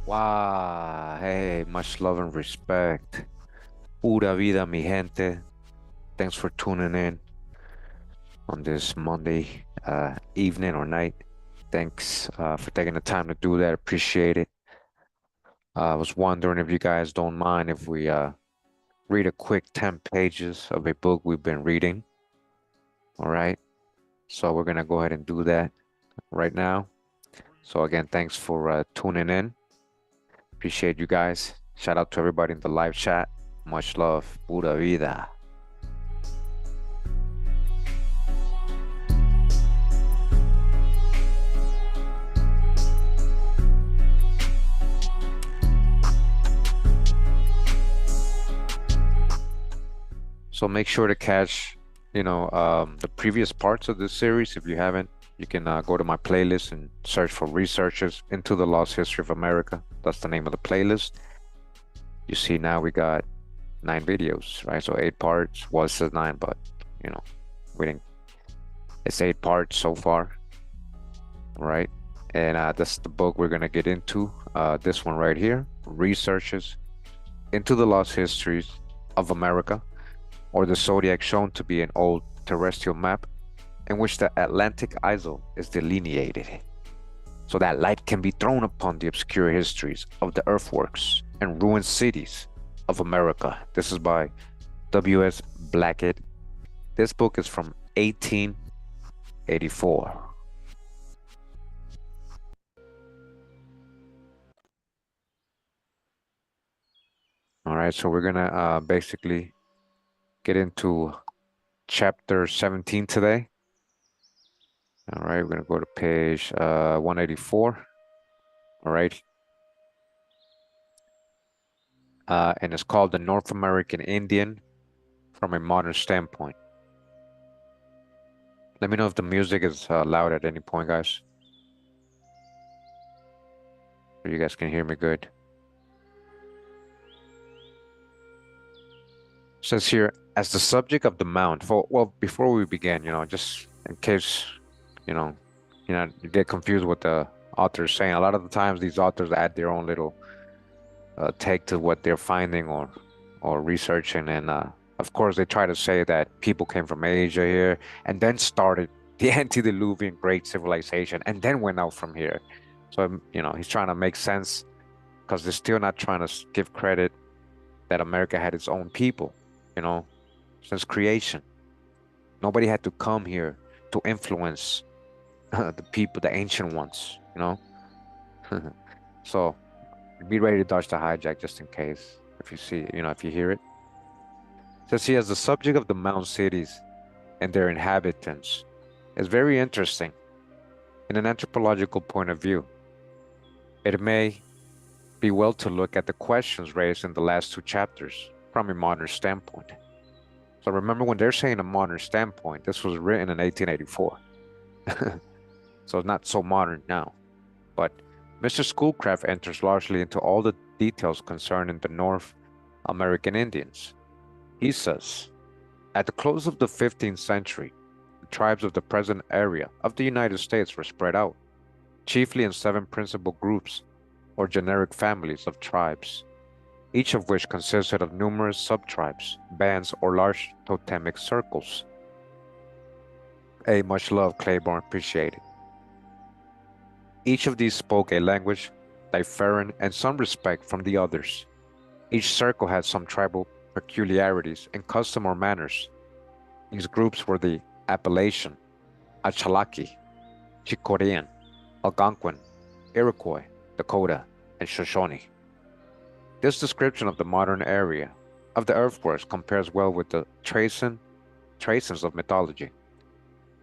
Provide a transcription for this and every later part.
Wow, hey, much love and respect. Pura vida, mi gente. Thanks for tuning in on this Monday evening or night. Thanks for taking the time to do that. Appreciate it. I was wondering if you guys don't mind if we read a quick 10 pages of a book we've been reading. All right. So we're going to go ahead and do that right now. So again, thanks for tuning in. Appreciate you guys. Shout out to everybody in the live chat. Much love. Pura vida. So make sure to catch, the previous parts of this series. If you haven't, you can go to my playlist and search for Researchers Into the Lost History of America. That's the name of the playlist. You see now we got 9 videos, right? So 8 parts. Well, it says 9, but we didn't. It's 8 parts so far. right? And that's the book we're gonna get into. This one right here, Researches into the Lost Histories of America, or the zodiac shown to be an old terrestrial map in which the Atlantic isle is delineated, so that light can be thrown upon the obscure histories of the earthworks and ruined cities of America. This is by W.S. Blackett. This book is from 1884. All right, so we're gonna basically get into chapter 17 today. All right, we're gonna go to page 184. All right, and it's called The North American Indian from a Modern Standpoint. Let me know if the music is loud at any point, guys, so you guys can hear me good. Says here, as the subject of the mound. Well, before we begin, just in case, you know, you get confused with the author's saying. A lot of the times, these authors add their own little take to what they're finding or researching, and of course, they try to say that people came from Asia here and then started the antediluvian great civilization and then went out from here. So, he's trying to make sense because they're still not trying to give credit that America had its own people, you know, since creation. Nobody had to come here to influence the people, the ancient ones, So be ready to dodge the hijack just in case. If you see, if you hear it. Says he as the subject of the mound cities and their inhabitants is very interesting in an anthropological point of view. It may be well to look at the questions raised in the last two chapters from a modern standpoint. So remember, when they're saying a modern standpoint, this was written in 1884. So it's not so modern now. But Mr. Schoolcraft enters largely into all the details concerning the North American Indians. He says, at the close of the 15th century, the tribes of the present area of the United States were spread out, chiefly in 7 principal groups or generic families of tribes, each of which consisted of numerous sub-tribes, bands, or large totemic circles. Much love, Claiborne, appreciated. Each of these spoke a language different in some respect from the others. Each circle had some tribal peculiarities in custom or manners. These groups were the Appalachian, Achalaki, Chicorean, Algonquin, Iroquois, Dakota, and Shoshone. This description of the modern area of the earthworks compares well with the Thracians of mythology.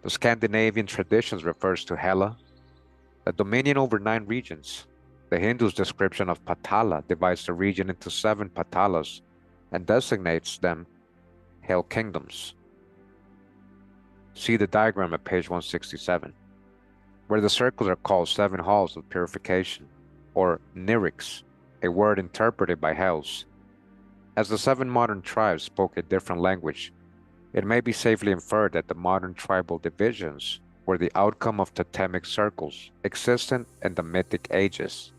The Scandinavian traditions refers to Hela, the dominion over 9 regions. The Hindus' description of Patala divides the region into 7 Patalas and designates them Hell kingdoms. See the diagram at page 167, where the circles are called 7 halls of purification, or Niriks, a word interpreted by hells. As the 7 modern tribes spoke a different language, it may be safely inferred that the modern tribal divisions were the outcome of totemic circles existent in the mythic ages.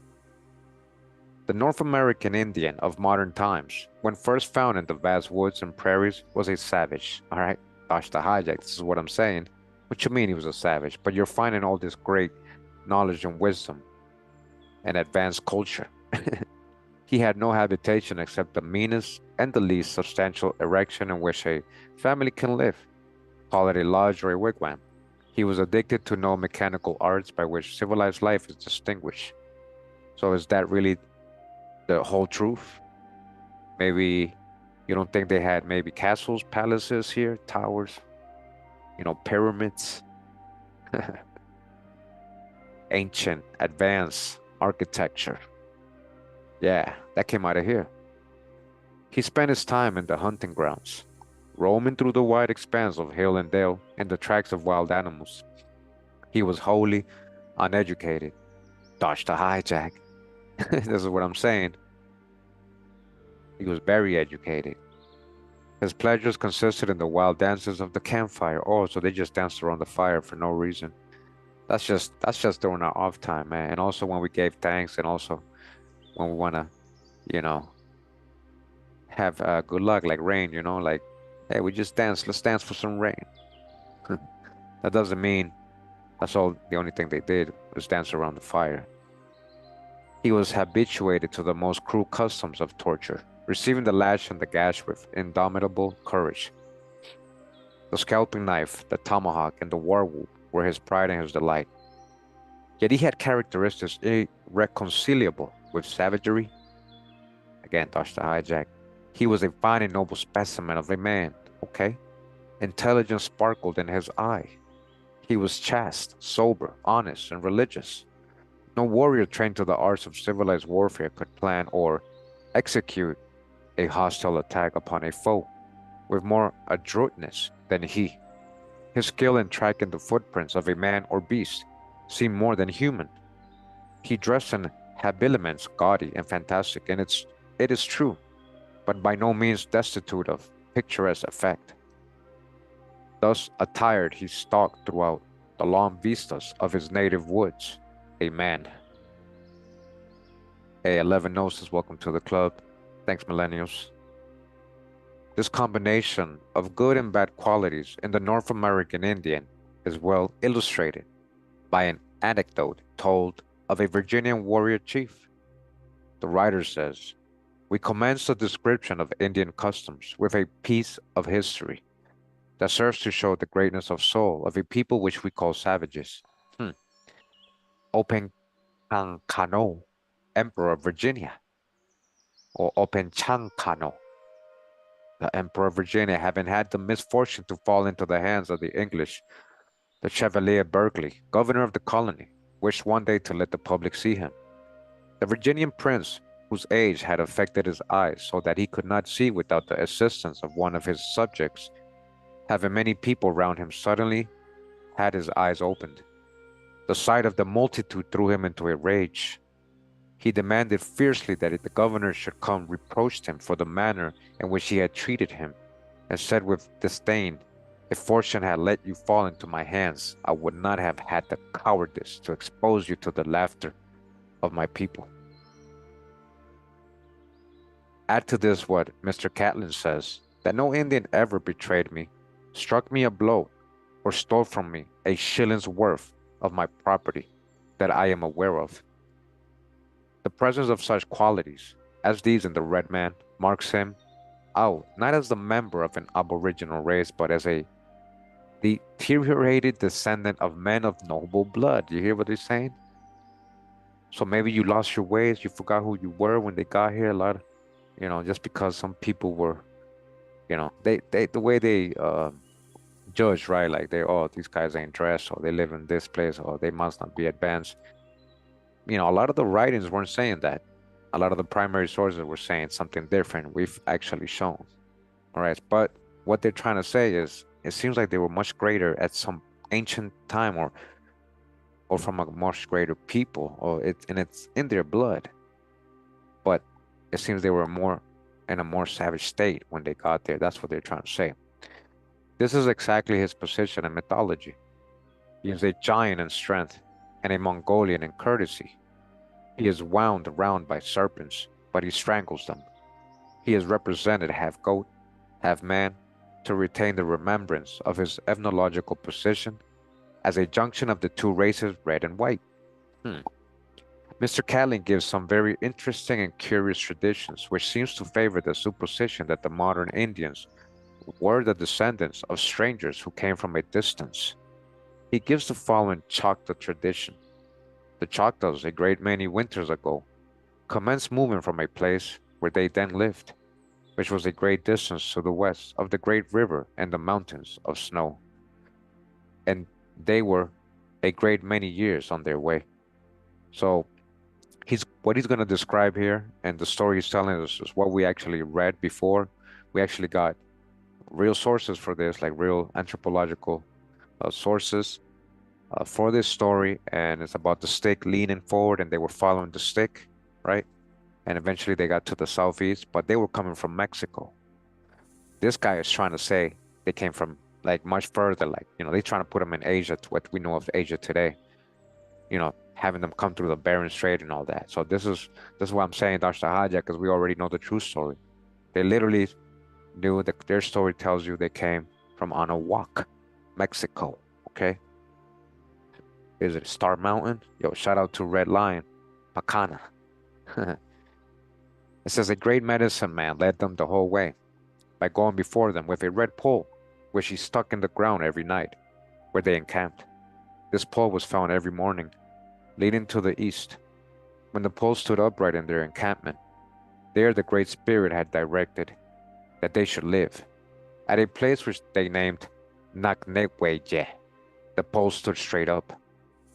The North American Indian of modern times, when first found in the vast woods and prairies, was a savage. All right, dodge the hijack, this is what I'm saying. What you mean he was a savage? But you're finding all this great knowledge and wisdom and advanced culture. He had no habitation except the meanest and the least substantial erection in which a family can live, call it a lodge or a wigwam. He was addicted to no mechanical arts by which civilized life is distinguished. So is that really the whole truth? Maybe you don't think they had maybe castles, palaces here, towers, pyramids, ancient, advanced architecture. Yeah, that came out of here. He spent his time in the hunting grounds, roaming through the wide expanse of hill and dale in the tracks of wild animals. He was wholly uneducated. Dodge the hijack. This is what I'm saying. He was very educated. His pleasures consisted in the wild dances of the campfire. Oh, so they just danced around the fire for no reason. That's just during our off time, man. And also when we gave thanks, and also when we wanna, you know, have good luck, like rain, like, hey, we just dance. Let's dance for some rain. That doesn't mean that's all. The only thing they did was dance around the fire. He was habituated to the most cruel customs of torture, receiving the lash and the gash with indomitable courage. The scalping knife, the tomahawk, and the war whoop were his pride and his delight. Yet he had characteristics irreconcilable with savagery. Again, Dr. Hijack. He was a fine and noble specimen of a man, okay? Intelligence sparkled in his eye. He was chaste, sober, honest, and religious. No warrior trained to the arts of civilized warfare could plan or execute a hostile attack upon a foe with more adroitness than he. His skill in tracking the footprints of a man or beast seemed more than human. He dressed in habiliments gaudy and fantastic, and it is true, but by no means destitute of picturesque effect. Thus attired, he stalked throughout the long vistas of his native woods, a man. Hey, 11 Gnosis, welcome to the club. Thanks, millennials. This combination of good and bad qualities in the North American Indian is well illustrated by an anecdote told of a Virginian warrior chief. The writer says, "We commence a description of Indian customs with a piece of history that serves to show the greatness of soul of a people which we call savages. Opechancanough, Emperor of Virginia, or Opechancanough, the Emperor of Virginia, having had the misfortune to fall into the hands of the English, the Chevalier Berkeley, governor of the colony, wished one day to let the public see him. The Virginian prince, whose age had affected his eyes so that he could not see without the assistance of one of his subjects, having many people round him, suddenly had his eyes opened. The sight of the multitude threw him into a rage. He demanded fiercely that the governor should come, reproached him for the manner in which he had treated him, and said with disdain, 'If fortune had let you fall into my hands, I would not have had the cowardice to expose you to the laughter of my people.'" Add to this what Mr. Catlin says, that no Indian ever betrayed me, struck me a blow, or stole from me a shilling's worth of my property that I am aware of. The presence of such qualities as these in the red man marks him out not as the member of an aboriginal race, but as a deteriorated descendant of men of noble blood. You hear what they're saying? So maybe you lost your ways, you forgot who you were when they got here. A lot of, just because some people were, they the way they judge, right? Like these guys ain't dressed, or they live in this place, or they must not be advanced. A lot of the writings weren't saying that. A lot of the primary sources were saying something different. We've actually shown. All right. But what they're trying to say is it seems like they were much greater at some ancient time, or from a much greater people, and it's in their blood. But it seems they were more in a more savage state when they got there. That's what they're trying to say. This is exactly his position in mythology. He is a giant in strength and a Mongolian in courtesy. He is wound around by serpents, but he strangles them. He is represented half goat, half man, to retain the remembrance of his ethnological position as a junction of the two races, red and white. Mr. Catlin gives some very interesting and curious traditions, which seems to favor the supposition that the modern Indians were the descendants of strangers who came from a distance. He gives the following Choctaw tradition. The Choctaws, a great many winters ago, commenced moving from a place where they then lived, which was a great distance to the west of the great river and the mountains of snow. And they were a great many years on their way. So what he's going to describe here, and the story he's telling us, is what we actually read before. We actually got real sources for this, like real anthropological sources for this story, and it's about the stick leaning forward, and they were following the stick, right? And eventually they got to the southeast, but they were coming from Mexico. This guy is trying to say they came from like much further, like they're trying to put them in Asia, to what we know of Asia today. having them come through the Bering Strait and all that. So this is what I'm saying, Dr. Haja, because we already know the true story. They literally knew that their story tells you they came from Anahuac, Mexico. Okay, is it Star Mountain? Yo, shout out to Red Lion, Pacana. It says a great medicine man led them the whole way by going before them with a red pole, which he stuck in the ground every night, where they encamped. This pole was found every morning, leading to the east. When the pole stood upright in their encampment, there the Great Spirit had directed that they should live, at a place which they named Nakneweje. The pole stood straight up,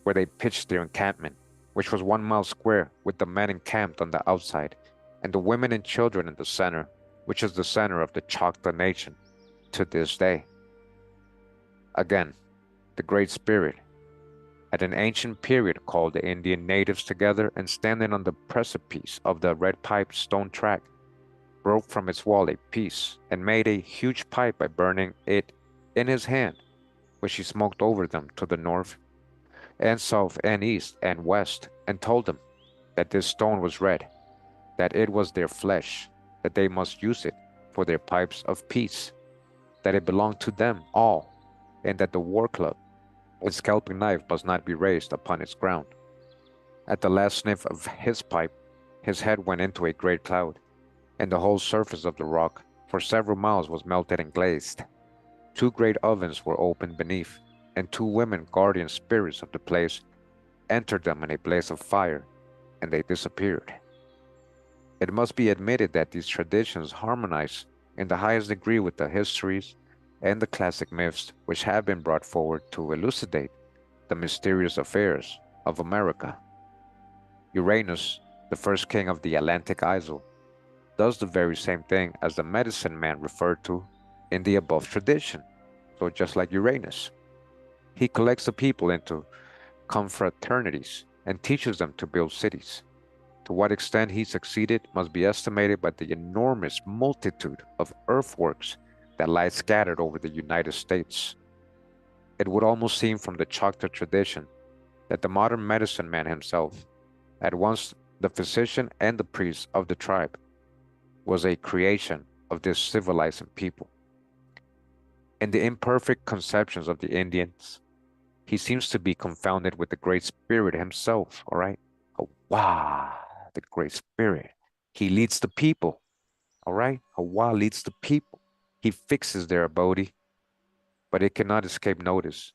where they pitched their encampment, which was 1 mile square, with the men encamped on the outside, and the women and children in the center, which is the center of the Choctaw nation to this day. Again, the Great Spirit, at an ancient period, called the Indian natives together, and standing on the precipice of the red pipe stone track, broke from its wall a piece, and made a huge pipe by burning it in his hand, which he smoked over them to the north and south and east and west, and told them that this stone was red, that it was their flesh, that they must use it for their pipes of peace, that it belonged to them all, and that the war club, its scalping knife, must not be raised upon its ground. At the last sniff of his pipe, his head went into a great cloud, and the whole surface of the rock for several miles was melted and glazed. 2 great ovens were opened beneath, and 2 women, guardian spirits of the place, entered them in a blaze of fire, and they disappeared. It must be admitted that these traditions harmonize in the highest degree with the histories and the classic myths which have been brought forward to elucidate the mysterious affairs of America. Uranus, the first king of the Atlantic Isle, does the very same thing as the medicine man referred to in the above tradition. So just like Uranus, he collects the people into confraternities and teaches them to build cities. To what extent he succeeded must be estimated by the enormous multitude of earthworks that lie scattered over the United States. It would almost seem from the Choctaw tradition that the modern medicine man himself, at once the physician and the priest of the tribe, was a creation of this civilizing people. In the imperfect conceptions of the Indians, he seems to be confounded with the Great Spirit himself, all right? Hawa, the Great Spirit. He leads the people, all right? Hawa leads the people. He fixes their abode, but it cannot escape notice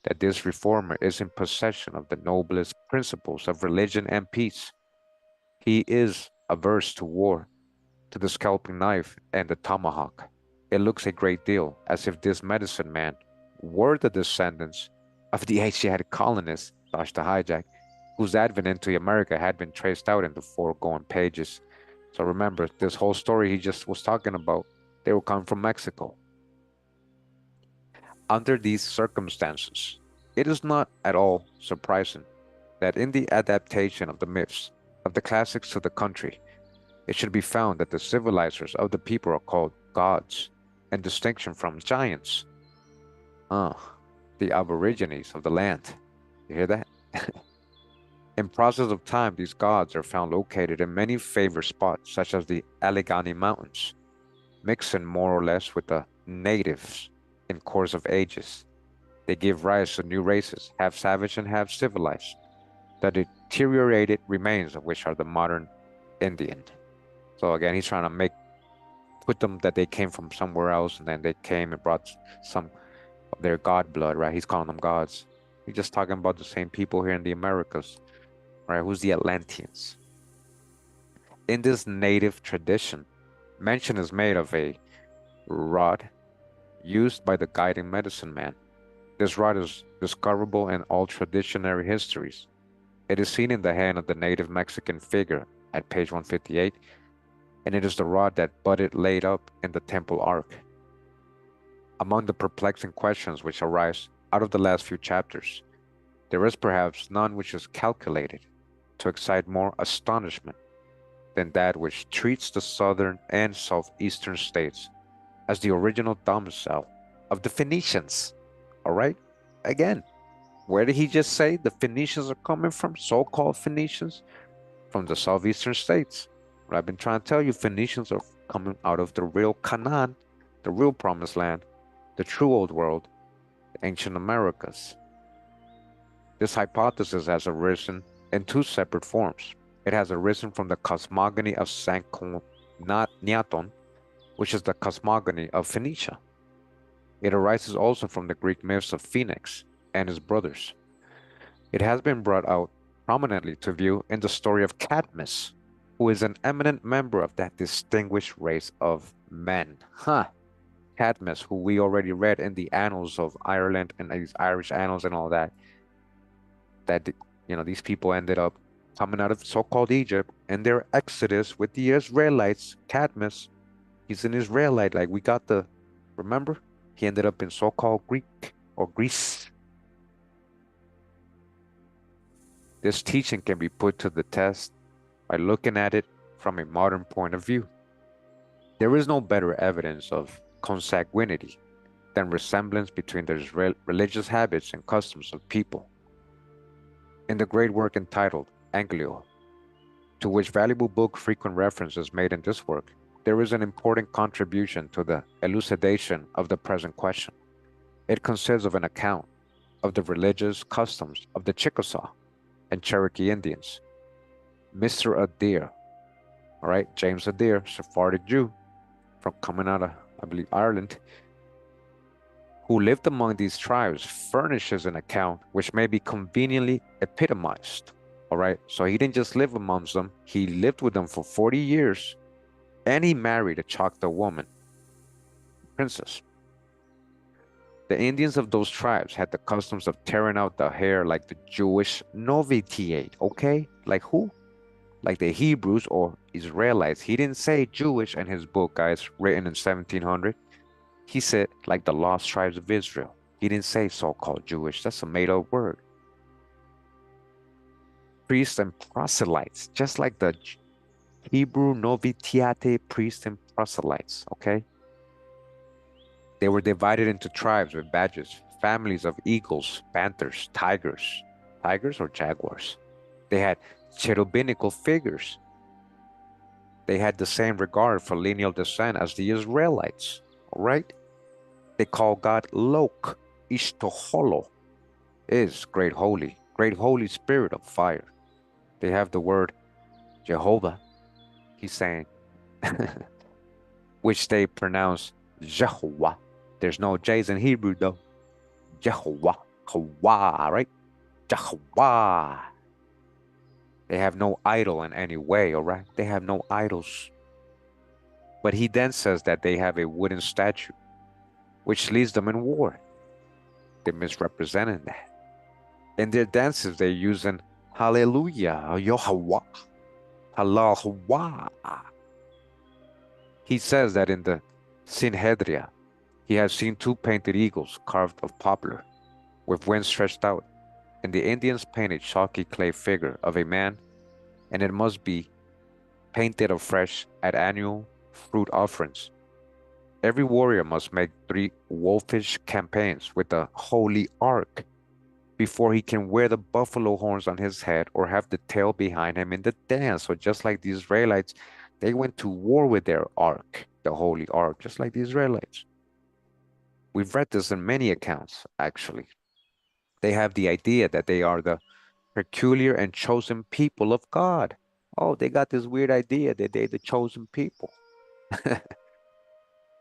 that this reformer is in possession of the noblest principles of religion and peace. He is averse to war, to the scalping knife and the tomahawk. It looks a great deal as if this medicine man were the descendants of the Asiatic colonists, Dr. Hijack, whose advent into America had been traced out in the foregoing pages. So remember, this whole story he just was talking about, they were coming from Mexico. Under these circumstances, it is not at all surprising that in the adaptation of the myths of the classics to the country, it should be found that the civilizers of the people are called gods, in distinction from giants. The aborigines of the land. You hear that? In process of time, these gods are found located in many favored spots, such as the Allegheny Mountains, mixing more or less with the natives in course of ages. They give rise to new races, half savage and half civilized, the deteriorated remains of which are the modern Indian. So again, he's trying to put them that they came from somewhere else, and then they came and brought some of their god blood, right? He's calling them gods. He's just talking about the same people here in the Americas, right? Who's the Atlanteans? In this native tradition, mention is made of a rod used by the guiding medicine man. This rod is discoverable in all traditionary histories. It is seen in the hand of the native Mexican figure at page 158, and it is the rod that Buddha laid up in the temple ark. Among the perplexing questions which arise out of the last few chapters, there is perhaps none which is calculated to excite more astonishment than that which treats the southern and southeastern states as the original domicile of the Phoenicians. All right? Again, Where did he just say the Phoenicians are coming from? So-called Phoenicians from the southeastern states. What I've been trying to tell you, Phoenicians are coming out of the real Canaan, the real promised land, the true old world, the ancient Americas. This hypothesis has arisen in two separate forms. It has arisen from the cosmogony of Sanchoniathon, which is the cosmogony of Phoenicia. It arises also from the Greek myths of Phoenix and his brothers. It has been brought out prominently to view in the story of Cadmus, who is an eminent member of that distinguished race of men. Cadmus, who we already read in the annals of Ireland and these Irish annals and all that, these people ended up coming out of so-called Egypt and their exodus with the Israelites. Cadmus, he's an Israelite, like we got remember? He ended up in so-called Greek or Greece. This teaching can be put to the test by looking at it from a modern point of view. There is no better evidence of consanguinity than resemblance between the religious habits and customs of people. In the great work entitled Anglio, to which valuable book frequent reference is made in this work, there is an important contribution to the elucidation of the present question. It consists of an account of the religious customs of the Chickasaw and Cherokee Indians. Mr. Adair, all right, James Adair, Sephardic Jew from coming out of, I believe, Ireland, who lived among these tribes, furnishes an account which may be conveniently epitomized. All right, so he didn't just live amongst them, he lived with them for 40 years, and he married a Choctaw woman, princess. The Indians of those tribes had the customs of tearing out the hair like the Jewish novitiate, okay? Like who? Like the Hebrews or Israelites. He didn't say Jewish in his book, guys, written in 1700. He said like the lost tribes of Israel. He didn't say so-called Jewish. That's a made-up word. Priests and proselytes, just like the Hebrew novitiate priests and proselytes, okay? They were divided into tribes with badges, families of eagles, panthers, tigers or jaguars. They had cherubinical figures. They had the same regard for lineal descent as the Israelites, all right? They call God Lok, Ishtoholo, is great holy spirit of fire. They have the word Jehovah, he's saying, which they pronounce Jehovah. There's no J's in Hebrew though. Jehovah, Hawa, right? Jehovah. They have no idol in any way, all right? They have no idols. But he then says that they have a wooden statue, which leads them in war. They're misrepresenting that. In their dances, they're using Hallelujah, Yohawah, Halahwah. He says that in the Synhedria, he has seen two painted eagles carved of poplar, with wings stretched out, and the Indians paint a chalky clay figure of a man, and it must be painted afresh at annual fruit offerings. Every warrior must make 3 wolfish campaigns with the holy ark before he can wear the buffalo horns on his head or have the tail behind him in the dance. So just like the Israelites, they went to war with their ark, the holy ark, just like the Israelites. We've read this in many accounts, actually. They have the idea that they are the peculiar and chosen people of God. Oh, they got this weird idea that they're the chosen people.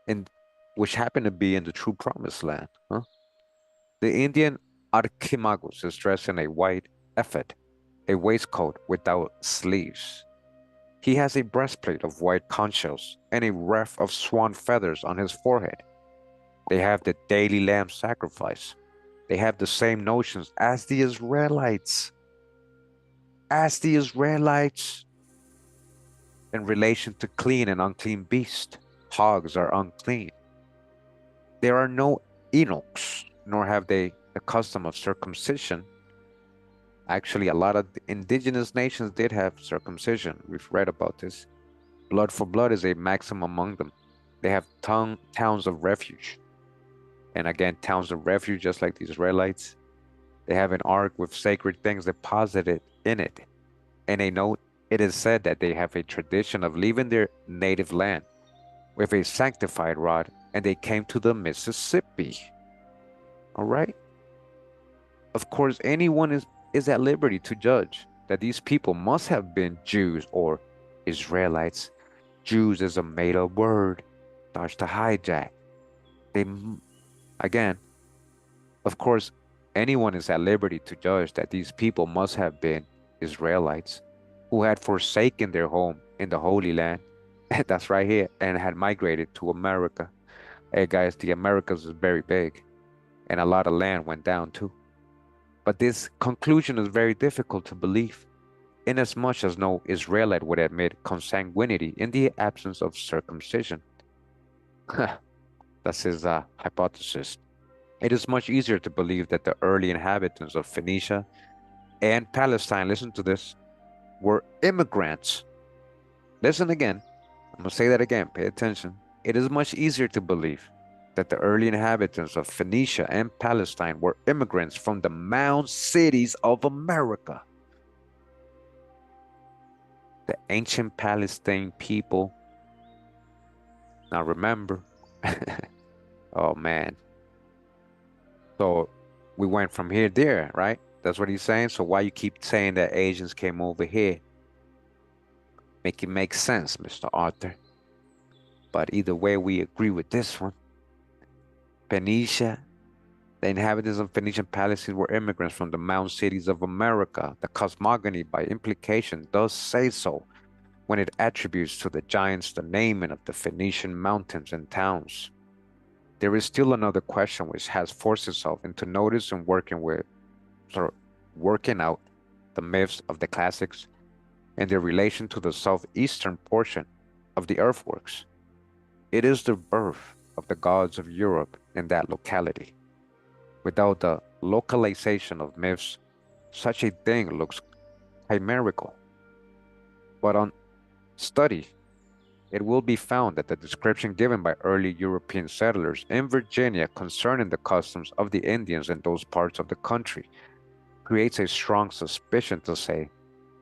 And which happen to be in the true promised land. Huh? The Indian Archimagus is dressed in a white ephod, a waistcoat without sleeves. He has a breastplate of white conch shells and a wreath of swan feathers on his forehead. They have the daily lamb sacrifice. They have the same notions as the Israelites. As the Israelites in relation to clean and unclean beasts. Hogs are unclean. There are no Enochs, nor have they the custom of circumcision. Actually, a lot of the indigenous nations did have circumcision. We've read about this. Blood for blood is a maxim among them. They have towns of refuge. And again, towns of refuge, just like the Israelites. They have an ark with sacred things deposited in it. And they note it is said that they have a tradition of leaving their native land with a sanctified rod, and they came to the Mississippi. All right? Of course, anyone is at liberty to judge that these people must have been Jews or Israelites. Jews is a made-up word, starts to hijack. They, again, of course, anyone is at liberty to judge that these people must have been Israelites who had forsaken their home in the Holy Land. That's right here, and had migrated to America. Hey guys, the Americas is very big, and a lot of land went down too. But this conclusion is very difficult to believe, inasmuch as no Israelite would admit consanguinity in the absence of circumcision. That's his hypothesis. It is much easier to believe that the early inhabitants of Phoenicia and Palestine, listen to this, were immigrants. Listen again. I'm going to say that again. Pay attention. It is much easier to believe that the early inhabitants of Phoenicia and Palestine were immigrants from the mound cities of America. The ancient Palestine people. Now remember, oh man. So we went from here to there, right? That's what he's saying. So why you keep saying that Asians came over here? Make it make sense, Mr. Arthur. But either way, we agree with this one. Phoenicia, the inhabitants of Phoenician Palestine were immigrants from the mound cities of America. The cosmogony, by implication, does say so when it attributes to the giants the naming of the Phoenician mountains and towns. There is still another question which has forced itself into notice in working out the myths of the classics and their relation to the southeastern portion of the earthworks. It is the birth of the gods of Europe in that locality. Without the localization of myths, such a thing looks chimerical. But on study, it will be found that the description given by early European settlers in Virginia concerning the customs of the Indians in those parts of the country creates a strong suspicion, to say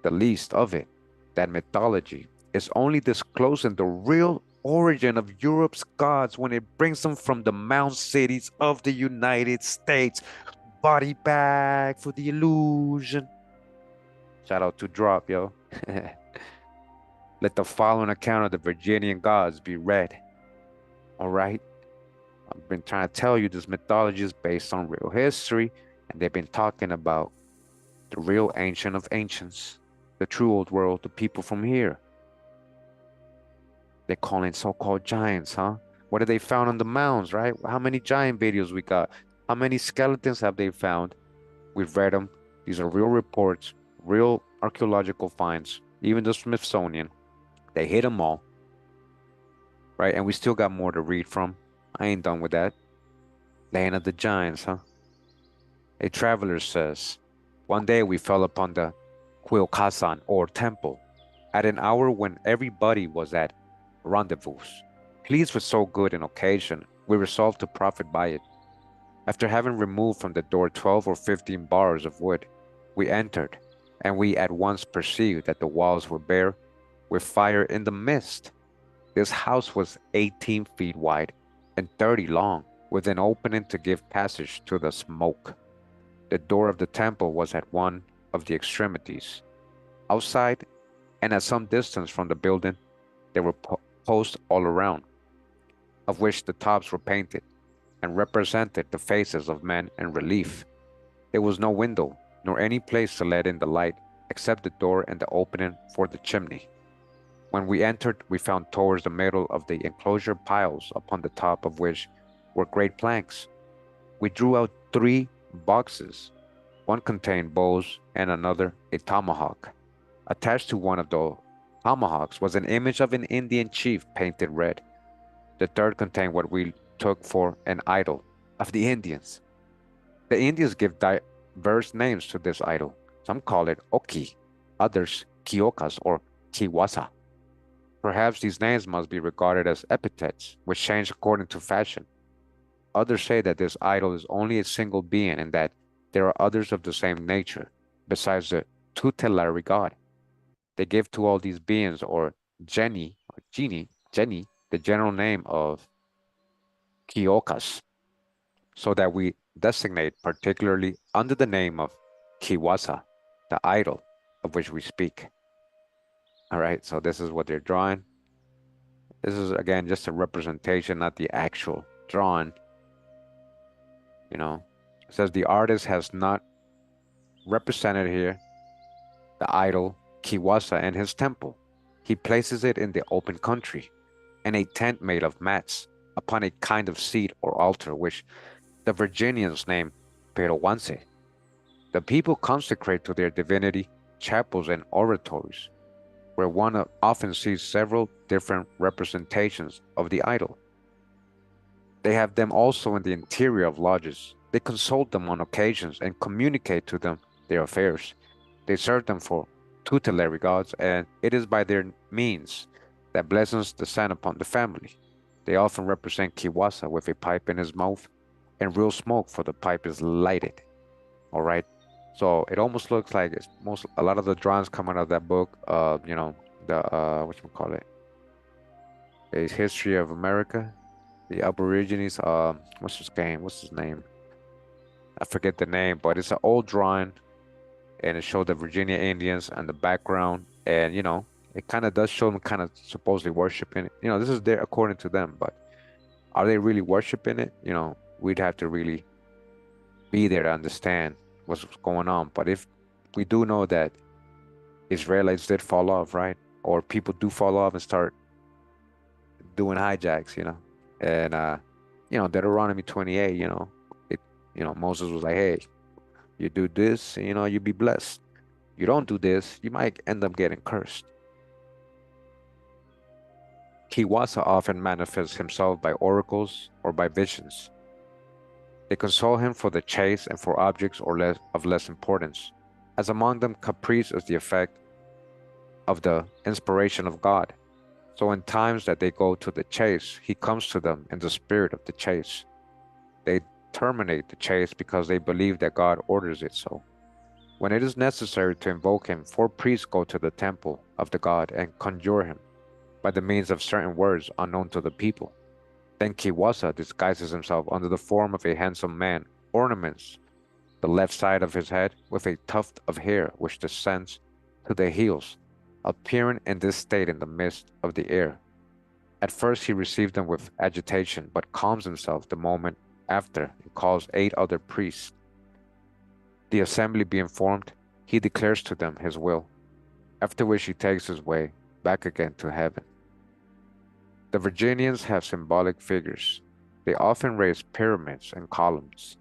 the least of it, that mythology is only disclosing the real origin of Europe's gods when it brings them from the mound cities of the United States. Body bag for the illusion. Shout out to Drop, yo. Let the following account of the Virginian gods be read. All right? I've been trying to tell you this mythology is based on real history, and they've been talking about the real ancient of ancients, the true old world, the people from here. They're calling so-called giants, huh? What have they found on the mounds, right? How many giant videos we got? How many skeletons have they found? We've read them. These are real reports, real archaeological finds, even the Smithsonian. They hit them all, right? And we still got more to read from. I ain't done with that. Land of the Giants, huh? A traveler says, one day we fell upon the Kiwasa or temple at an hour when everybody was at rendezvous. Pleased with so good an occasion, we resolved to profit by it. After having removed from the door 12 or 15 bars of wood, we entered, and we at once perceived that the walls were bare, with fire in the midst. This house was 18 feet wide and 30 long, with an opening to give passage to the smoke. The door of the temple was at one of the extremities. Outside, and at some distance from the building, there were posts all around, of which the tops were painted, and represented the faces of men in relief. There was no window, nor any place to let in the light, except the door and the opening for the chimney. When we entered, we found towards the middle of the enclosure piles, upon the top of which were great planks. We drew out 3 boxes. One contained bows, and another a tomahawk. Attached to one of the tomahawks was an image of an Indian chief painted red. The third contained what we took for an idol of the Indians. The Indians give diverse names to this idol. Some call it Oki, others Kiokas or Kiwasa. Perhaps these names must be regarded as epithets, which change according to fashion. Others say that this idol is only a single being and that There are others of the same nature, besides the tutelary god. They give to all these beings, or genie, the general name of Kiokas, so that we designate particularly under the name of Kiwasa, the idol of which we speak. All right, so this is what they're drawing. This is again just a representation, not the actual drawing. You know, it says the artist has not represented here the idol Kiwasa in his temple. He places it in the open country, in a tent made of mats, upon a kind of seat or altar, which the Virginians name Perowanse. The people consecrate to their divinity chapels and oratories, where one often sees several different representations of the idol. They have them also in the interior of lodges. They consult them on occasions and communicate to them their affairs. They serve them for tutelary gods, and it is by their means that blessings descend upon the family. They often represent Kiwasa with a pipe in his mouth and real smoke, for the pipe is lighted. All right. So it almost looks like it's a lot of the drawings coming out of that book, the what you call it, a history of America, the Aborigines. What's his name? I forget the name, but it's an old drawing, and it showed the Virginia Indians and the background, and it kind of does show them kind of supposedly worshiping it. This is there according to them, but are they really worshiping it? We'd have to really be there to understand what's going on. But if we do know that Israelites did fall off, right? Or people do fall off and start doing hijacks, and Deuteronomy 28, Moses was like, hey, you do this, you be blessed. You don't do this, you might end up getting cursed. Kiwasa often manifests himself by oracles or by visions. They console him for the chase and for objects of less importance, as among them caprice is the effect of the inspiration of God. So in times that they go to the chase, he comes to them in the spirit of the chase. They terminate the chase because they believe that God orders it so. When it is necessary to invoke him, 4 priests go to the temple of the god and conjure him by the means of certain words unknown to the people. Then Kiwasa disguises himself under the form of a handsome man, ornaments the left side of his head with a tuft of hair which descends to the heels, appearing in this state in the midst of the air. At first he receives them with agitation, but calms himself the moment after and calls 8 other priests. The assembly being formed, he declares to them his will, after which he takes his way back again to heaven. The Virginians have symbolic figures. They often raise pyramids and columns,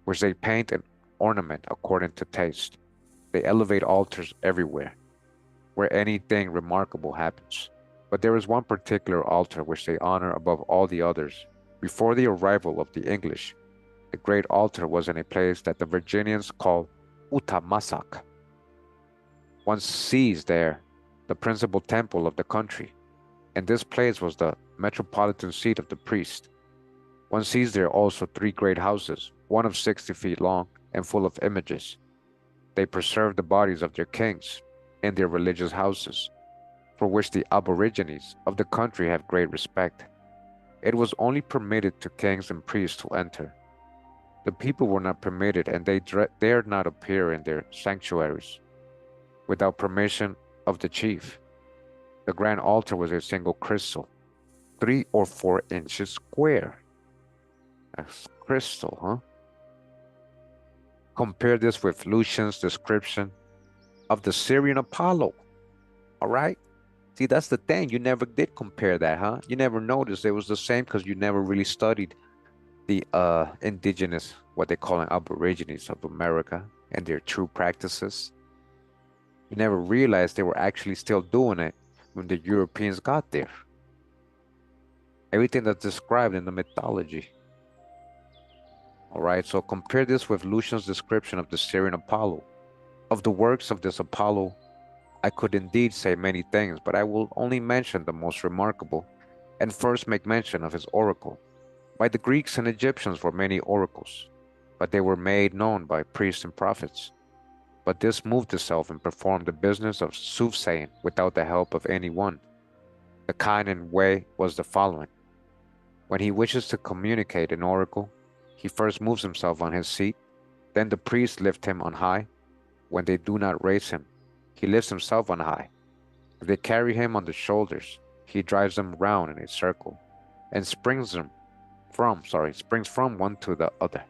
which they paint and ornament according to taste. They elevate altars everywhere, where anything remarkable happens. But there is one particular altar which they honor above all the others. Before the arrival of the English, the great altar was in a place that the Virginians call Utamasak. One sees there the principal temple of the country, and this place was the metropolitan seat of the priest. One sees there also 3 great houses, one of 60 feet long and full of images. They preserve the bodies of their kings in their religious houses, for which the aborigines of the country have great respect. It was only permitted to kings and priests to enter. The people were not permitted, and they dared not appear in their sanctuaries without permission of the chief. The grand altar was a single crystal, 3 or 4 inches square. That's crystal, huh? Compare this with Lucian's description of the Syrian Apollo. All right? See, that's the thing. You never did compare that, huh? You never noticed it was the same because you never really studied the indigenous, what they call aborigines of America and their true practices. You never realized they were actually still doing it when the Europeans got there. Everything that's described in the mythology. All right, so compare this with Lucian's description of the Syrian Apollo. Of the works of this Apollo, I could indeed say many things, but I will only mention the most remarkable, and first make mention of his oracle. By the Greeks and Egyptians were many oracles. but they were made known by priests and prophets. But this moved itself and performed the business of soothsaying without the help of any one. The kind and way was the following. When he wishes to communicate an oracle, he first moves himself on his seat, then the priests lift him on high. When they do not raise him, he lifts himself on high. If they carry him on the shoulders, he drives them round in a circle and springs from one to the other.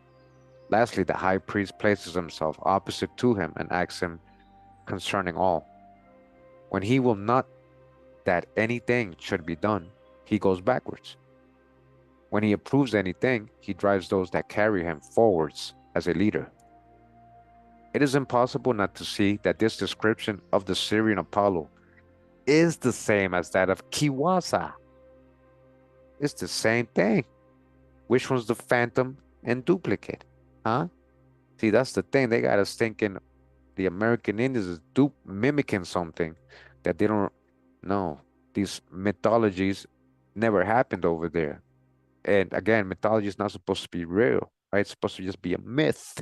Lastly, the high priest places himself opposite to him and asks him concerning all. When he will not that anything should be done, he goes backwards. When he approves anything, he drives those that carry him forwards as a leader. It is impossible not to see that this description of the Syrian Apollo is the same as that of Kiwasa. It's the same thing. Which one's the phantom and duplicate? Huh? See, that's the thing. They got us thinking the American Indians is mimicking something that they don't know. These mythologies never happened over there. And again, mythology is not supposed to be real, right? It's supposed to just be a myth.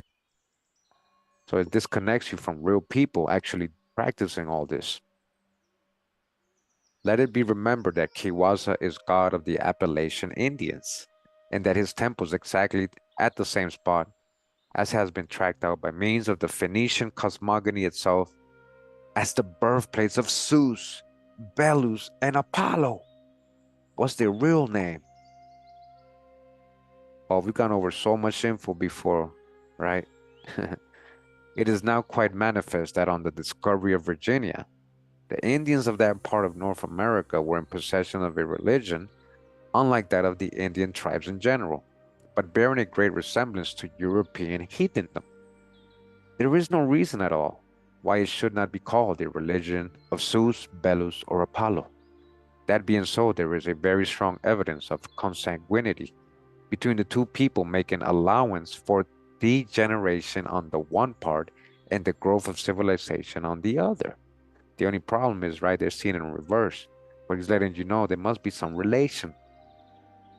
So it disconnects you from real people actually practicing all this. Let it be remembered that Kiwasa is god of the Appalachian Indians, and that his temple is exactly at the same spot as has been tracked out by means of the Phoenician cosmogony itself as the birthplace of Zeus, Belus, and Apollo. What's their real name? Oh, we've gone over so much info before, right? It is now quite manifest that on the discovery of Virginia, the Indians of that part of North America were in possession of a religion unlike that of the Indian tribes in general, but bearing a great resemblance to European heathendom. There is no reason at all why it should not be called a religion of Zeus, Belus, or Apollo. That being so, there is a very strong evidence of consanguinity between the two people, making allowance for degeneration on the one part and the growth of civilization on the other. The only problem is, right, they're seeing it in reverse, but he's letting you know there must be some relation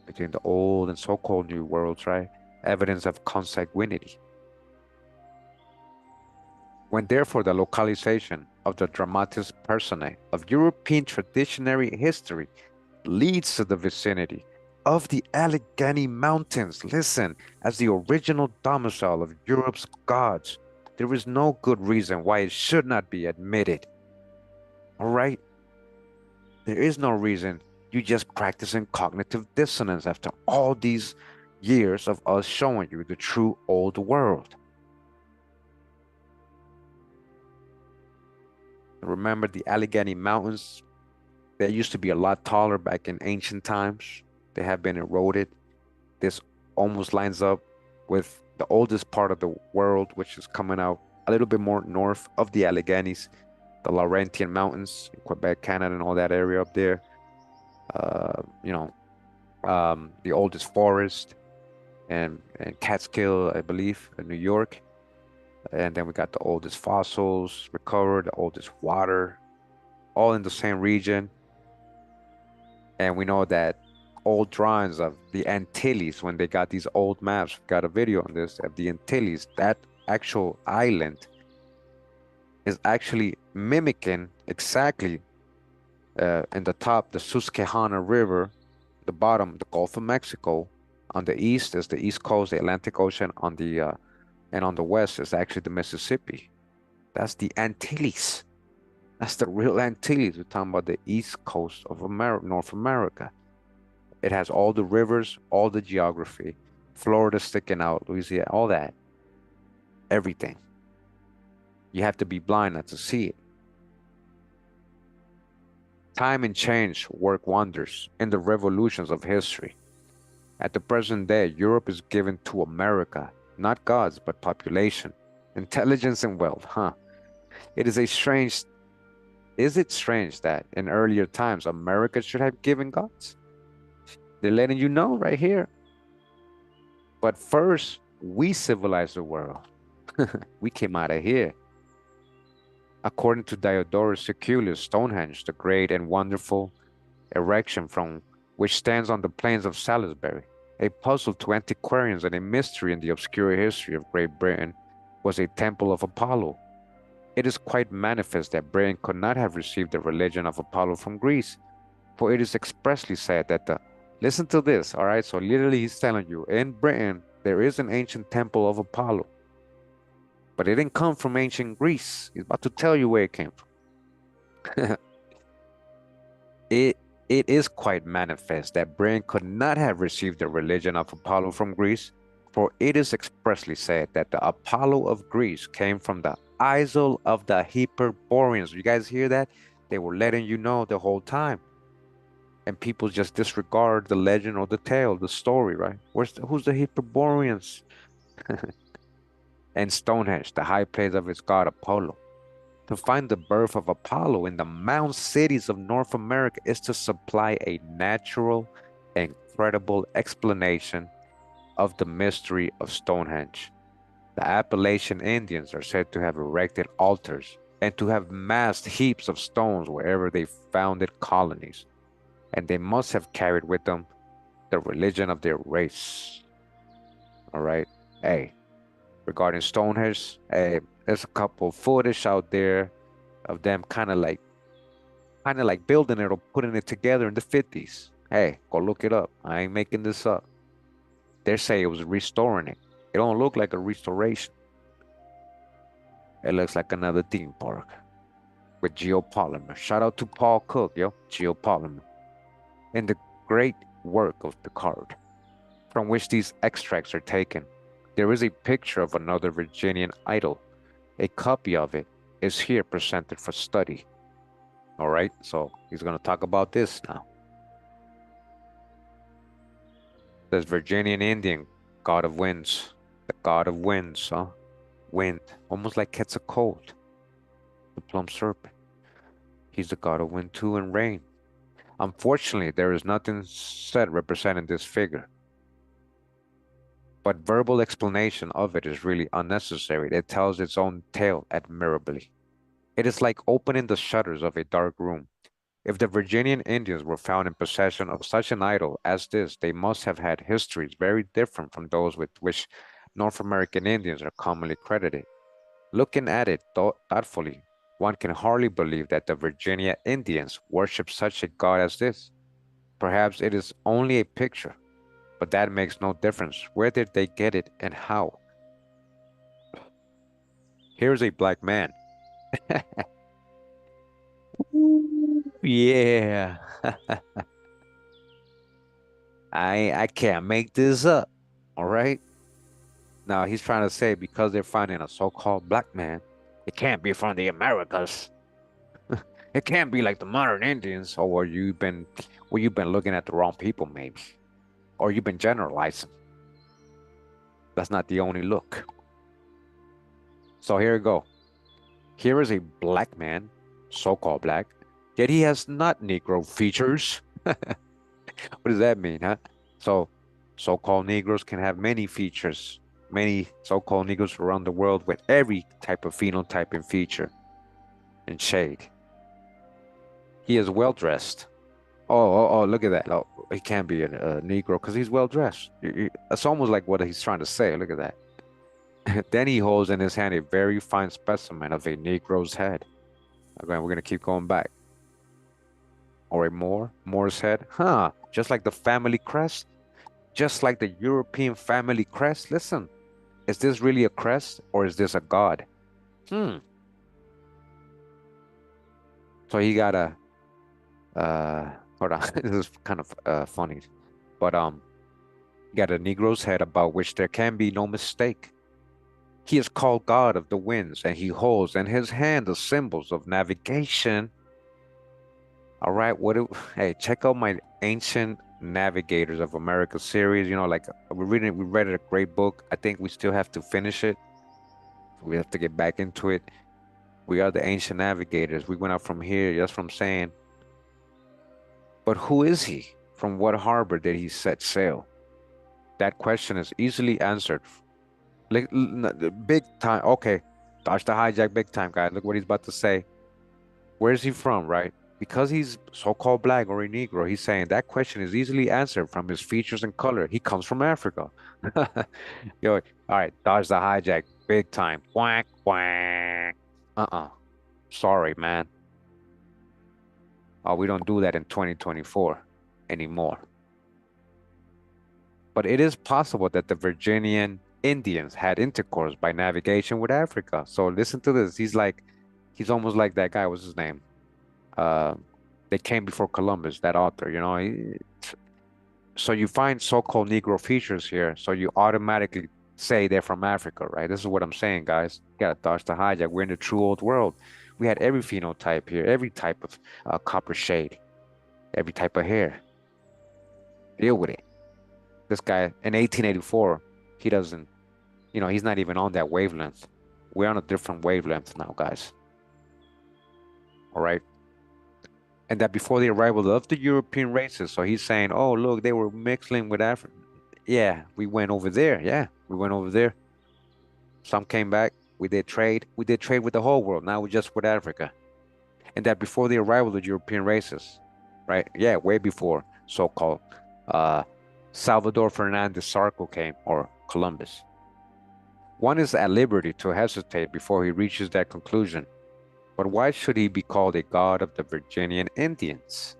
between the old and so-called new worlds, right? Evidence of consanguinity. When therefore the localization of the dramatis personae of European traditionary history leads to the vicinity of the Allegheny Mountains, listen, as the original domicile of Europe's gods, there is no good reason why it should not be admitted. All right? There is no reason you just practicing cognitive dissonance after all these years of us showing you the true old world. Remember the Allegheny Mountains? They used to be a lot taller back in ancient times. They have been eroded. This almost lines up with the oldest part of the world, which is coming out a little bit more north of the Alleghenies, the Laurentian Mountains, Quebec, Canada, and all that area up there. The oldest forest and Catskill, I believe, in New York. And then we got the oldest fossils recovered, the oldest water, all in the same region. And we know that old drawings of the Antilles, when they got these old maps, we got a video on this, of the Antilles, that actual island is actually mimicking exactly in the top, the Susquehanna River, the bottom, the Gulf of Mexico. On the east is the East Coast, the Atlantic Ocean. And on the west is actually the Mississippi. That's the Antilles. That's the real Antilles. We're talking about the East Coast of North America. It has all the rivers, all the geography, Florida sticking out, Louisiana, all that, everything. You have to be blind not to see it. Time and change work wonders in the revolutions of history. At the present day, Europe is given to America, not gods, but population, intelligence, and wealth, huh? Is it strange that in earlier times, America should have given gods? They're letting you know right here. But first, we civilized the world. We came out of here. According to Diodorus Siculus, Stonehenge, the great and wonderful erection from which stands on the plains of Salisbury, A puzzle to antiquarians and a mystery in the obscure history of Great Britain was a temple of Apollo. It is quite manifest that Britain could not have received the religion of Apollo from Greece, for it is expressly said that the listen to this, all right? So literally he's telling you in Britain there is an ancient temple of Apollo, but it didn't come from ancient Greece. He's about to tell you where it came from. It it is quite manifest that Britain could not have received the religion of Apollo from Greece, for it is expressly said that the Apollo of Greece came from the isle of the Hyperboreans. You guys hear that? They were letting you know the whole time. And people just disregard the legend or the tale, the story, right? Who's the Hyperboreans? And Stonehenge, the high place of its god Apollo. To find the birth of Apollo in the mound cities of North America is to supply a natural and credible explanation of the mystery of Stonehenge. The Appalachian Indians are said to have erected altars and to have massed heaps of stones wherever they founded colonies, and they must have carried with them the religion of their race. All right. Hey, regarding Stonehenge, hey, there's a couple of footage out there of them kind of like building it or putting it together in the 50s. Hey, go look it up. I ain't making this up. They say it was restoring it. It don't look like a restoration. It looks like another theme park with geopolymer. Shout out to Paul Cook, yo, geopolymer. In the great work of Picard, from which these extracts are taken, there is a picture of another Virginian idol. A copy of it is here presented for study. All right, so he's going to talk about this now. This Virginian Indian, god of winds, the god of winds, huh? Wind, almost like Quetzalcoatl, the plum serpent. He's the god of wind too and rain. Unfortunately, there is nothing said representing this figure, but verbal explanation of it is really unnecessary. It tells its own tale admirably. It is like opening the shutters of a dark room. If the Virginian Indians were found in possession of such an idol as this, they must have had histories very different from those with which North American Indians are commonly credited. Looking at it thoughtfully, one can hardly believe that the Virginia Indians worship such a god as this. Perhaps it is only a picture, but that makes no difference. Where did they get it and how? Here's a black man. Yeah. I can't make this up. All right. Now he's trying to say because they're finding a so-called black man, it can't be from the Americas. It can't be like the modern Indians. Or you've been looking at the wrong people, maybe. Or you've been generalizing. That's not the only look. So here we go. Here is a black man, so-called black, yet he has not Negro features. What does that mean, huh? So, so-called Negroes can have many features, many so-called Negroes around the world with every type of phenotype and feature and shade. He is well-dressed. Oh, look at that. Oh, he can't be a Negro because he's well-dressed. It's almost like what he's trying to say. Look at that. Then he holds in his hand a very fine specimen of a Negro's head. Okay, we're going to keep going back. Or a Moor's head. Huh, just like the family crest. Just like the European family crest. Listen, is this really a crest or is this a god? So he got hold on, this is kind of funny. But got a Negro's head about which there can be no mistake. He is called God of the winds, and he holds in his hand the symbols of navigation. All right, hey, check out my Ancient Navigators of America series. You know, like we read a great book. I think we still have to finish it. We have to get back into it. We are the ancient navigators. We went out from here, that's what I'm saying. But who is he? From what harbor did he set sail? That question is easily answered. Like, big time. Okay, dodge the hijack big time, guys. Look what he's about to say. Where is he from, right? because he's so-called black or a Negro, he's saying that question is easily answered from his features and color. He comes from Africa. Yo, all right, dodge the hijack big time. Quack, quack. Uh-uh. Sorry, man. We don't do that in 2024 anymore. But it is possible that the Virginian Indians had intercourse by navigation with Africa. So listen to this. He's almost like that guy. What's his name? Uh, they came before Columbus, that author, you know. So you find so-called Negro features here. So you automatically say they're from Africa, right? This is what I'm saying, guys. You gotta dodge the hijack. We're in the true old world. We had every phenotype here, every type of copper shade, every type of hair. Deal with it. This guy in 1884, he doesn't, he's not even on that wavelength. We're on a different wavelength now, guys. All right. And that before the arrival of the European races, so he's saying, oh, look, they were mixing with Africa. Yeah, we went over there. Yeah, we went over there. Some came back. We did trade. We did trade with the whole world. Now we're just with Africa. And that before the arrival of the European races, right? Yeah, way before so-called Salvador Fernandez Sarco came, or Columbus. One is at liberty to hesitate before he reaches that conclusion. But why should he be called a god of the Virginian Indians?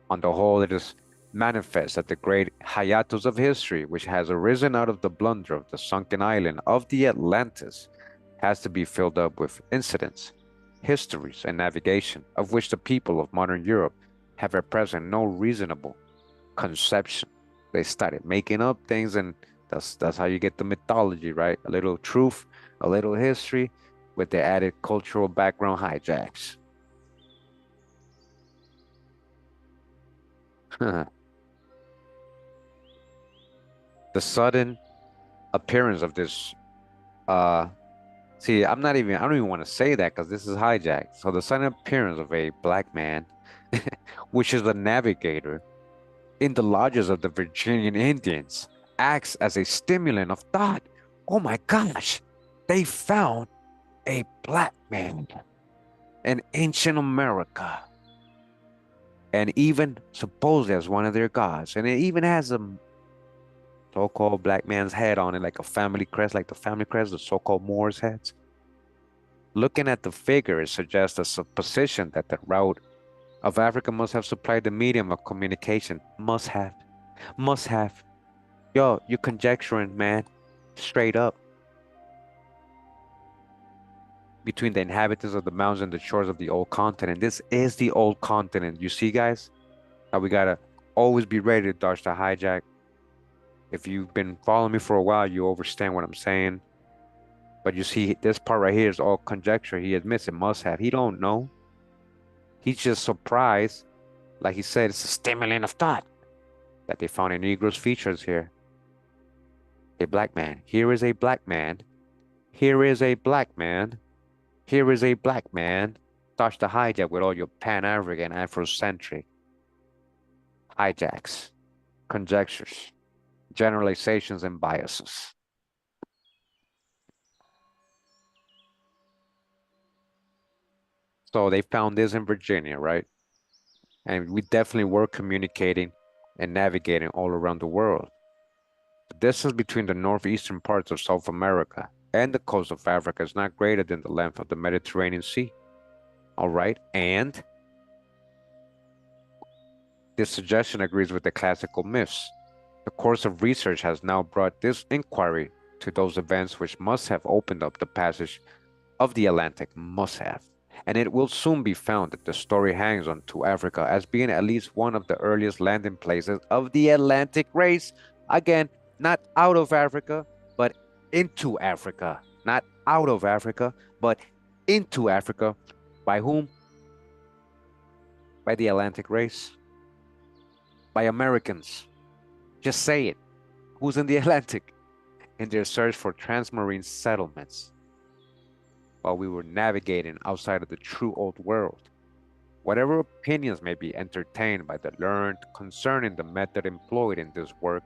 On the whole, it is manifest that the great hiatus of history, which has arisen out of the blunder of the sunken island of the Atlantis, has to be filled up with incidents, histories, and navigation, of which the people of modern Europe have at present no reasonable conception. They started making up things, and that's how you get the mythology, right? A little truth, a little history, with the added cultural background hijacks. The sudden appearance of this, see, I don't even want to say that because this is hijacked. So the sudden appearance of a black man, which is the navigator, in the lodges of the Virginian Indians, acts as a stimulant of thought. Oh my gosh, they found a black man in ancient America, and even supposed as one of their gods. And it even has a so-called black man's head on it, like a family crest, like the family crest, the so-called Moors heads. Looking at the figure, it suggests a supposition that the route of Africa must have supplied the medium of communication. Must have. Must have. Yo, you're conjecturing, man. Straight up. Between the inhabitants of the mountains and the shores of the old continent. This is the old continent. You see, guys? How we gotta always be ready to dodge the hijack. If you've been following me for a while, you understand what I'm saying. But you see, this part right here is all conjecture. He admits it must have. He don't know. He's just surprised. Like he said, it's a stimulant of thought that they found a Negro's features here. A black man. Here is a black man. Here is a black man. Here is a black man. Dodge the hijack with all your Pan-African, Afrocentric hijacks, conjectures, generalizations, and biases. So they found this in Virginia, right? And we definitely were communicating and navigating all around the world. The distance between the northeastern parts of South America and the coast of Africa is not greater than the length of the Mediterranean Sea. All right, and this suggestion agrees with the classical myths. The course of research has now brought this inquiry to those events which must have opened up the passage of the Atlantic, must have. And it will soon be found that the story hangs on to Africa as being at least one of the earliest landing places of the Atlantic race. Again, not out of Africa, but into Africa. Not out of Africa, but into Africa. By whom? By the Atlantic race. By Americans. Just say it. Who's in the Atlantic? In their search for transmarine settlements. While we were navigating outside of the true old world. Whatever opinions may be entertained by the learned concerning the method employed in this work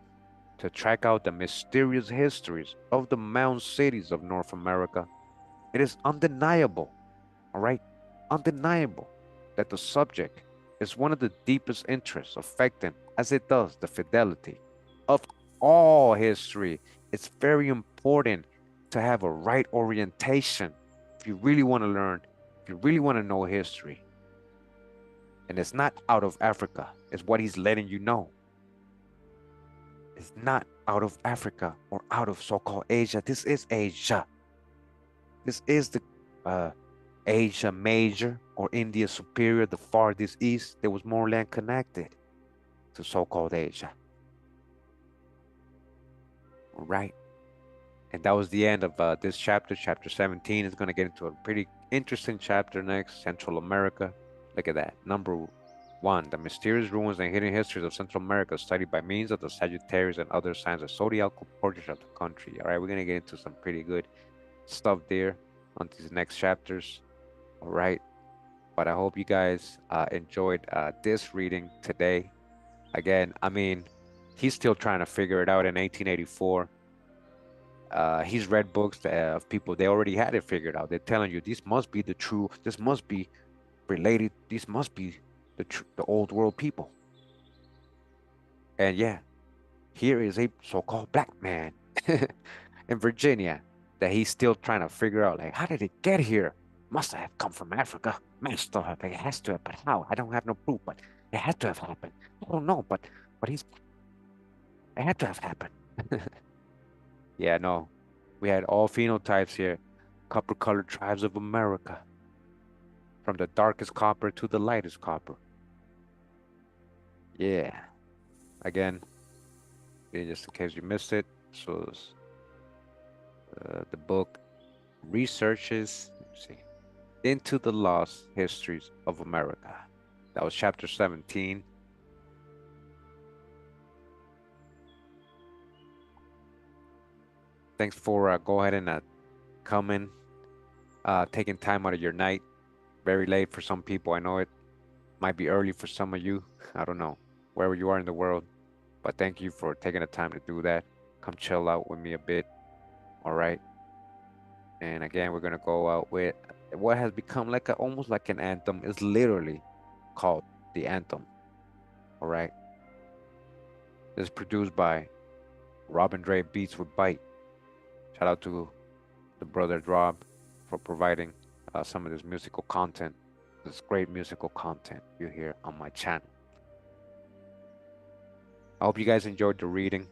to track out the mysterious histories of the mound cities of North America, it is undeniable, all right, undeniable, that the subject is one of the deepest interests affecting, as it does, the fidelity of all history. It's very important to have a right orientation if you really want to learn, if you really want to know history. And it's not out of Africa, it's what he's letting you know. It's not out of Africa or out of so-called Asia. This is Asia. This is the uh, Asia Major or India Superior, the farthest east. There was more land connected to so-called Asia. All right. And that was the end of this chapter. Chapter 17 is going to get into a pretty interesting chapter next, Central America. Look at that. Number 1, the mysterious ruins and hidden histories of Central America studied by means of the Sagittarius and other signs of zodiacal portraits of the country. All right, we're going to get into some pretty good stuff there on these next chapters. All right. But I hope you guys enjoyed this reading today. Again, I mean, he's still trying to figure it out in 1884. He's read books of people, they already had it figured out. They're telling you this must be the true, this must be related, these must be the old world people. And yeah, here is a so-called black man in Virginia that he's still trying to figure out, like, how did it get here? Must have come from Africa. Must have, like, it has to have, but how? I don't have no proof, but it had to have happened. I don't know, but it had to have happened. Yeah, no, we had all phenotypes here, copper-colored tribes of America, from the darkest copper to the lightest copper. Yeah, again, just in case you missed it, so the book researches, let's see, into the lost histories of America. That was chapter 17. Thanks for go ahead and coming, taking time out of your night. Very late for some people. I know it might be early for some of you. I don't know, wherever you are in the world. But thank you for taking the time to do that. Come chill out with me a bit. All right. And again, we're gonna go out with what has become like almost like an anthem. It's literally called the anthem. All right. It's produced by Robin Dre Beats with Bite. Shout out to the brother Rob for providing some of this musical content. This great musical content you hear on my channel. I hope you guys enjoyed the reading.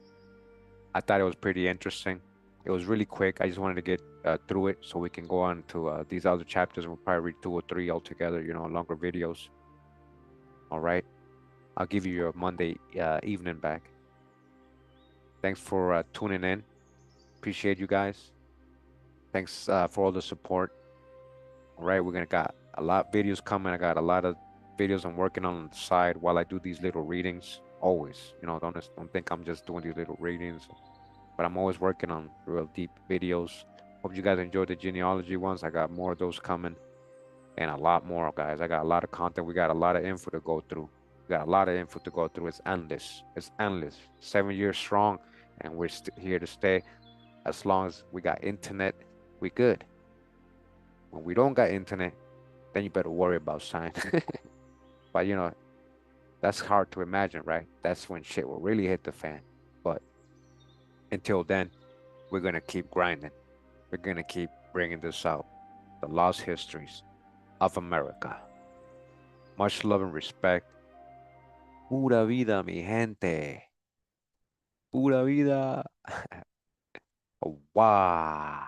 I thought it was pretty interesting. It was really quick. I just wanted to get through it so we can go on to these other chapters. We'll probably read 2 or 3 altogether, you know, longer videos. All right. I'll give you your Monday evening back. Thanks for tuning in. Appreciate you guys. Thanks for all the support. All right. We're going to got a lot of videos coming. I got a lot of videos I'm working on the side while I do these little readings. Always, you know, don't think I'm just doing these little readings. But I'm always working on real deep videos. Hope you guys enjoyed the genealogy ones. I got more of those coming and a lot more, guys. I got a lot of content. We got a lot of info to go through. We got a lot of info to go through. It's endless. It's endless. 7 years strong, and we're here to stay. As long as we got internet, we good. When we don't got internet, then you better worry about science. But, you know, that's hard to imagine, right? That's when shit will really hit the fan. But until then, we're going to keep grinding. We're going to keep bringing this out. The lost histories of America. Much love and respect. Pura vida, mi gente. Pura vida. Wow.